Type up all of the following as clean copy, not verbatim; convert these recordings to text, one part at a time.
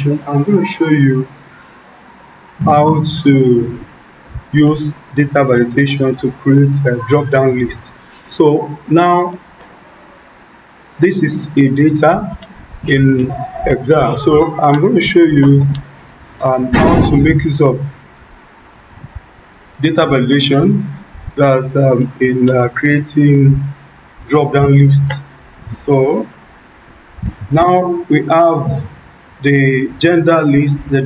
I'm going to show you how to use data validation to create a drop-down list. So now this is a data in Excel. So I'm going to show you how to make use of data validation that's in creating drop-down lists. So now we have the gender list, the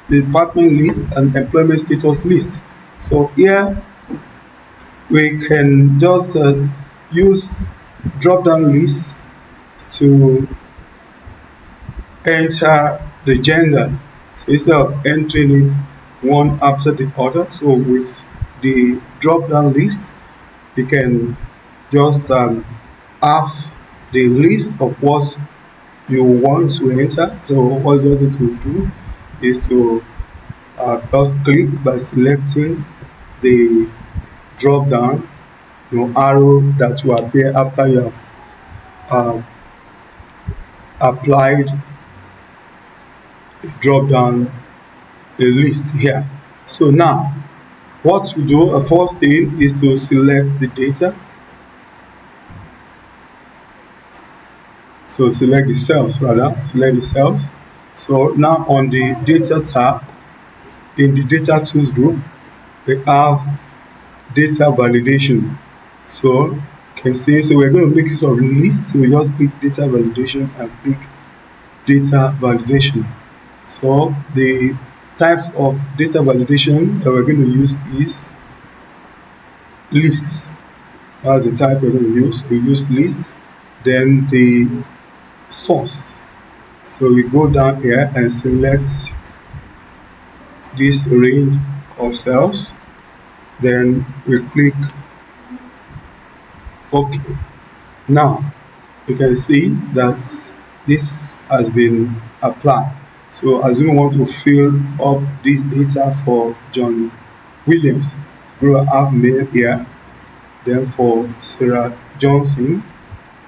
department list and employment status list. So here we can just use drop down list to enter the gender. So instead of entering it one after the other, so with the drop down list, you can just have the list of what you want to enter. So what you need to do is to just click by selecting the drop down arrow that will appear after you have uh, applied a drop down a list here. So now what we do, first thing is to select the data. So select the cells, rather select the cells. So now on the data tab in the data tools group, we have data validation. So you can see, so we're going to make use of list. So we just click data validation and click data validation. So the types of data validation that we're going to use is list. That's the type we're going to use. We use list. Then the source. So we go down here and select this range of cells. Then we click OK. Now you can see that this has been applied. So as we want to fill up this data for John Williams, we will have male here. Then for Sarah Johnson,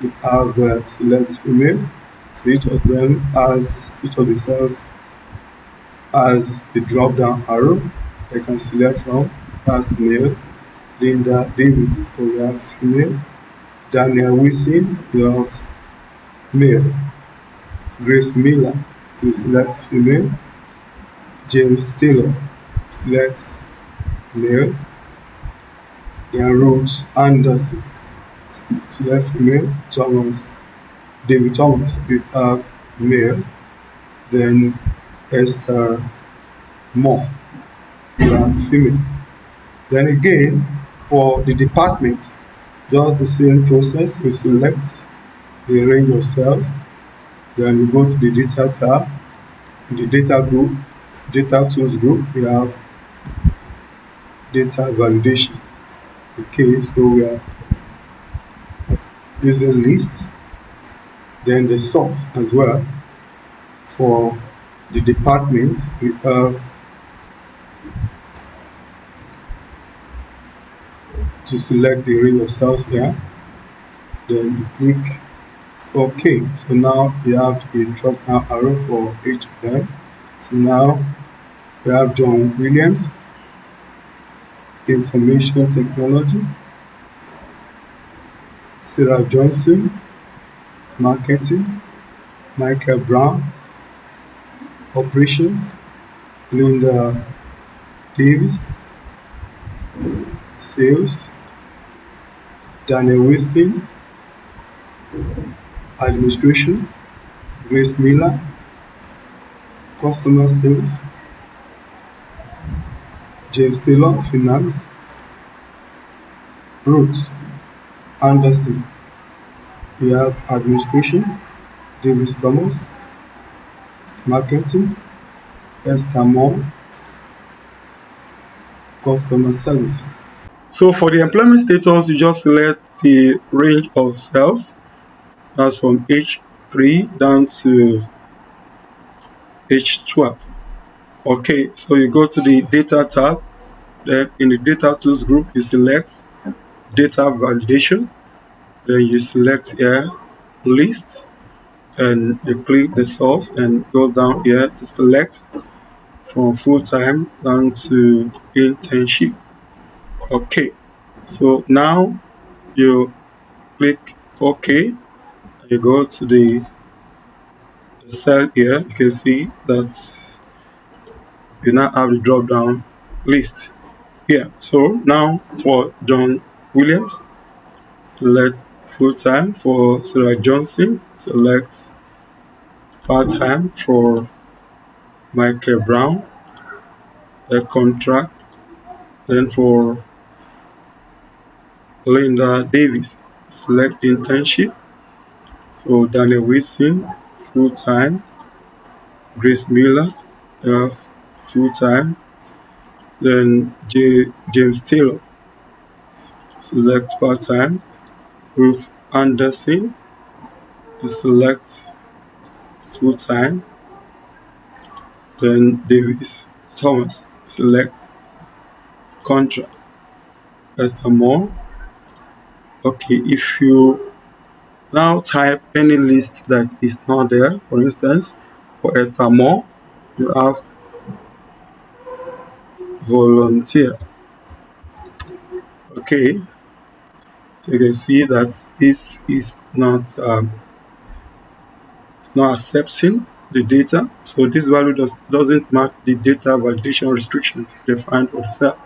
we have select female. So each of them has, each of the cells has a drop down arrow I can select from. That's male. Linda Davis, so we have female. Daniel Wilson, we have male. Grace Miller, to select female. James Taylor, select male. Then Ruth Anderson, select female. David Thomas, we have male. Then Esther Moore, we have female. Then again, for the department, just the same process. We select the range of cells. Then we go to the data tab. In the data group, data tools group, we have data validation. Okay, so we are using lists. Then the source as well. For the department, we have to select the range of cells here. Then you click OK. So now you have a drop down arrow for each of them. So now we have John Williams, information technology. Sarah Johnson, marketing. Michael Brown, operations. Linda Davis, sales. Daniel Wilson, administration. Grace Miller, customer service. James Taylor, finance. Ruth Anderson, we have administration. Davis Thomas, marketing. Esther Moore, customer service. So for the employment status, you just select the range of cells. That's from H3 down to H12. Okay, so you go to the data tab. Then in the data tools group, you select data validation. Then you select here list. and you click the source and go down here to select from full-time down to internship. Okay, so now you click OK. You go to the cell here. You can see that you now have the drop down list here. So now for John Williams, select full time. For Sarah Johnson, select part time. For Michael Brown, the contract. Then for Linda Davis, select internship. So Daniel Wilson, full time. Grace Miller, full time. Then James Taylor, select part time. Ruth Anderson, select full time. Then Davis Thomas, select contract. Esther Moore. Okay, if you now type any list that is not there, for instance, for Esther Moore, you have volunteer. Okay, so you can see that this is not accepting the data. So this value doesn't match the data validation restrictions defined for the cell.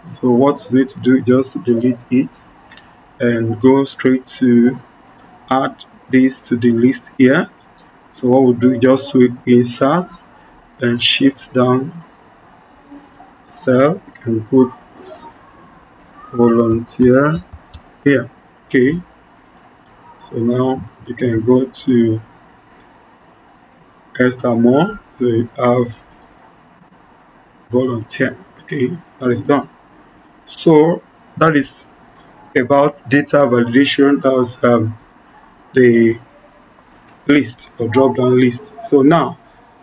So what you need to do is just delete it and go straight to add this to the list here. So what we'll do is just to insert and shift down cell. You can put volunteer here. Okay. So now you can go to Esther More to have volunteer. Okay, that is done. So that is about data validation. That's the list or drop down list. So now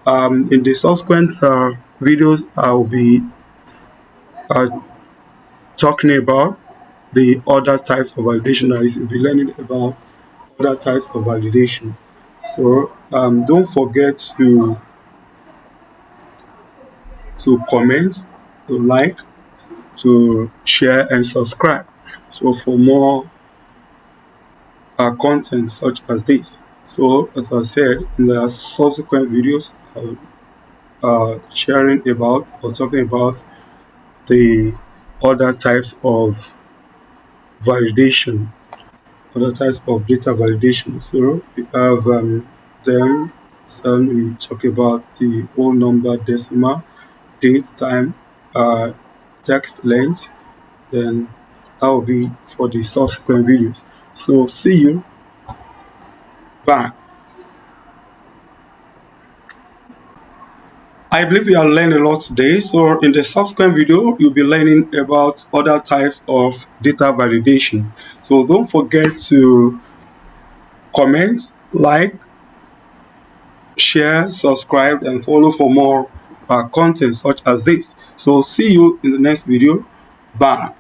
in the subsequent videos, I'll be uh, talking about the other types of validation. That is, you'll be learning about other types of validation. So don't forget to comment, to like, to share, and subscribe. So for more content such as this. So as I said, in the subsequent videos, I'll sharing about or talking about the other types of validation, other types of data validation. So we have them. Then we talk about the whole number, decimal, date, time, text length. Then that will be for the subsequent videos. So see you. Bye. I believe you are learning a lot today. So in the subsequent video, you'll be learning about other types of data validation. So don't forget to comment, like, share, subscribe, and follow for more content such as this. So see you in the next video. Bye.